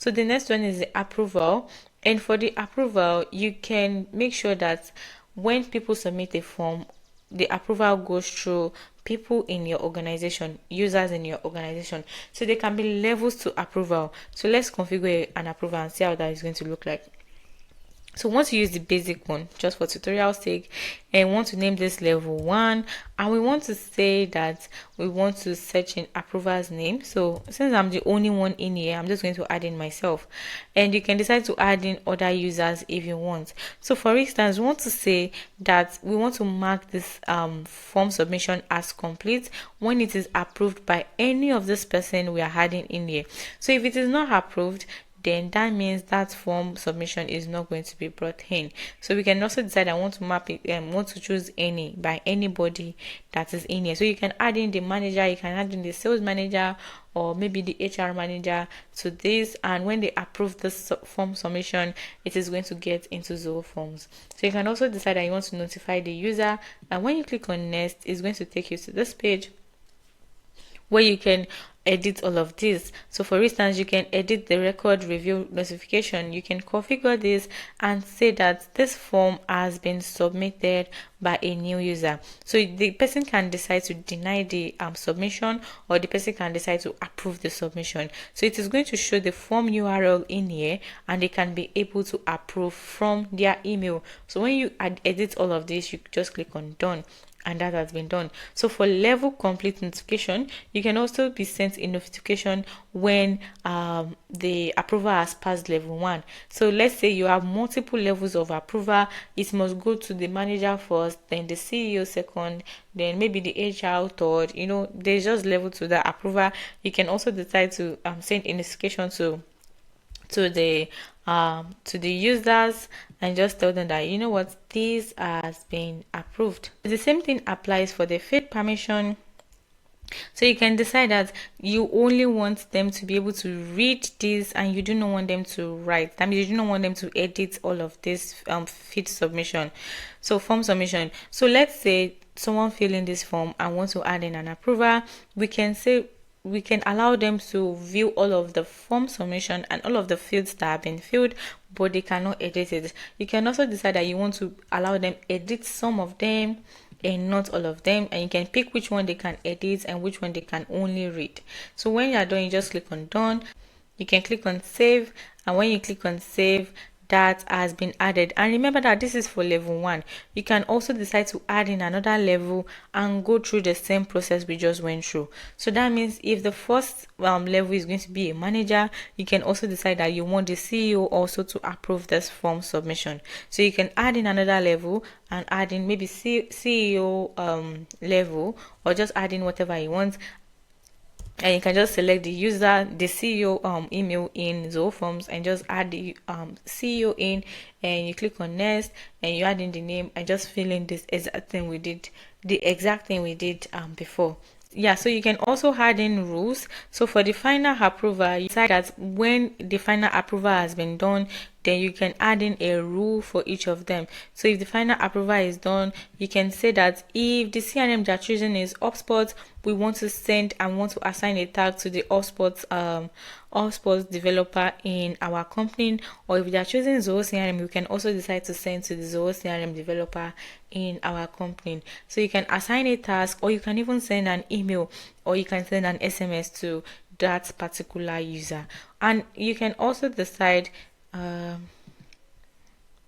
So the next one is the approval. And for the approval, you can make sure that when people submit a form, the approval goes through people in your organization, users in your organization. So there can be levels to approval. So let's configure an approval and see how that is going to look like. So once you use the basic one, just for tutorial sake, and want to name this level 1, and we want to say that we want to search in approver's name. So since I'm the only one in here, I'm just going to add in myself, and you can decide to add in other users if you want. So for instance, we want to say that we want to mark this form submission as complete when it is approved by any of this person we are adding in here. So if it is not approved, then that means that form submission is not going to be brought in. So we can also decide I want to map it and want to choose any by anybody that is in here. So you can add in the manager, you can add in the sales manager, or maybe the HR manager to this, and when they approve this form submission, it is going to get into Zoho Forms. So you can also decide that you want to notify the user, and when you click on next, it's going to take you to this page where you can edit all of this. So for instance, you can edit the record review notification. You can configure this and say that this form has been submitted by a new user. So the person can decide to deny the submission, or the person can decide to approve the submission. So it is going to show the form URL in here, and they can be able to approve from their email. So when you edit all of this, you just click on done, and that has been done. So for level complete notification, you can also be sent a notification when the approval has passed level 1. So let's say you have multiple levels of approval. It must go to the manager first, then the CEO second, then maybe the HR third. There's just level to the approval. You can also decide to send a notification to the users and just tell them that this has been approved. The same thing applies for the field permission. So you can decide that you only want them to be able to read this, and you do not want them to write. That means you do not want them to edit all of this field submission. So form submission. So let's say someone filling this form and wants to add in an approval. We can allow them to view all of the form submission and all of the fields that have been filled, but they cannot edit it. You can also decide that you want to allow them edit some of them and not all of them, and you can pick which one they can edit and which one they can only read. So when you are done, you just click on done. You can click on save, and when you click on save, that has been added. And remember that this is for level 1. You can also decide to add in another level and go through the same process we just went through. So that means if the first level is going to be a manager, you can also decide that you want the CEO also to approve this form submission. So you can add in another level and add in maybe CEO level, or just add in whatever you want. And you can just select the user, the CEO email in Zoho Forms, and just add the CEO in, and you click on next, and you add in the name, and just fill in this exact thing we did, before. Yeah, so you can also add in rules. So for the final approval, you decide that when the final approval has been done, then you can add in a rule for each of them. So if the final approval is done, you can say that if the CRM they're choosing is HubSpot, we want to send and want to assign a tag to the HubSpot developer in our company. Or if they are choosing Zoho CRM, we can also decide to send to the Zoho CRM developer in our company. So you can assign a task, or you can even send an email, or you can send an SMS to that particular user. And you can also decide, let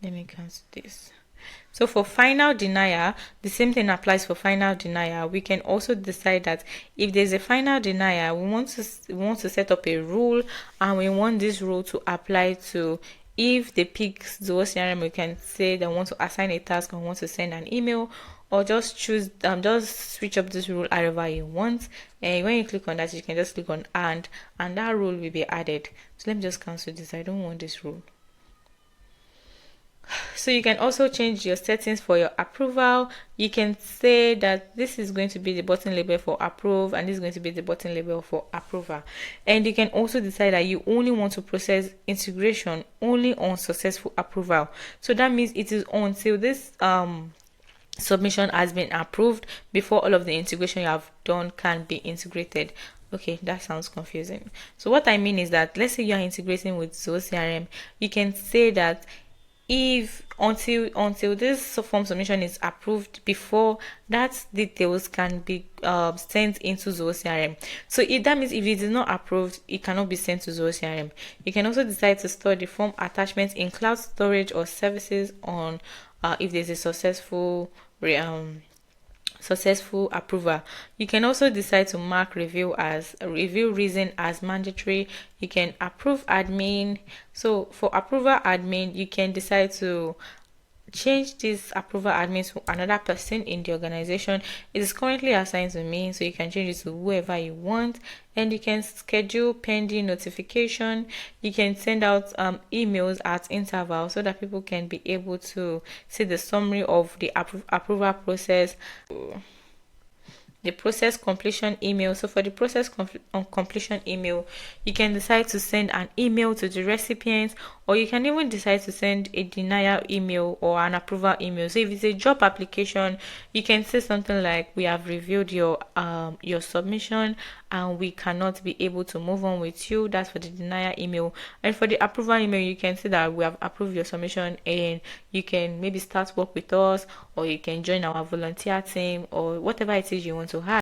me cancel this. So for final denial, the same thing applies for final denial. We can also decide that if there's a final denial, we want to set up a rule, and we want this rule to apply to, if they pick Zoho CRM, we can say they want to assign a task or want to send an email, or just choose just switch up this rule however you want. And when you click on that, you can just click on and that rule will be added. So let me just cancel this. I don't want this rule. So you can also change your settings for your approval. You can say that this is going to be the button label for approve, and this is going to be the button label for approval. And you can also decide that you only want to process integration only on successful approval. So that means it is until this submission has been approved before all of the integration you have done can be integrated. Okay, that sounds confusing. So what I mean is that let's say you are integrating with Zoho CRM, you can say that if until this form submission is approved before that details can be sent into Zoho CRM. So if that means if it is not approved, it cannot be sent to Zoho CRM. You can also decide to store the form attachments in cloud storage or services on if there's a successful approval. You can also decide to mark review reason as mandatory. You can approve admin. So for approval admin, you can decide to change this approval admin to another person in the organization. It is currently assigned to me, so you can change it to whoever you want, and you can schedule pending notification. You can send out emails at intervals so that people can be able to see the summary of the approval process. The process completion email. So for the process completion email, you can decide to send an email to the recipient, or you can even decide to send a denial email or an approval email. So if it's a job application, you can say something like, we have reviewed your submission and we cannot be able to move on with you. That's for the denial email. And for the approval email, you can say that we have approved your submission and you can maybe start work with us, or you can join our volunteer team, or whatever it is you want to have.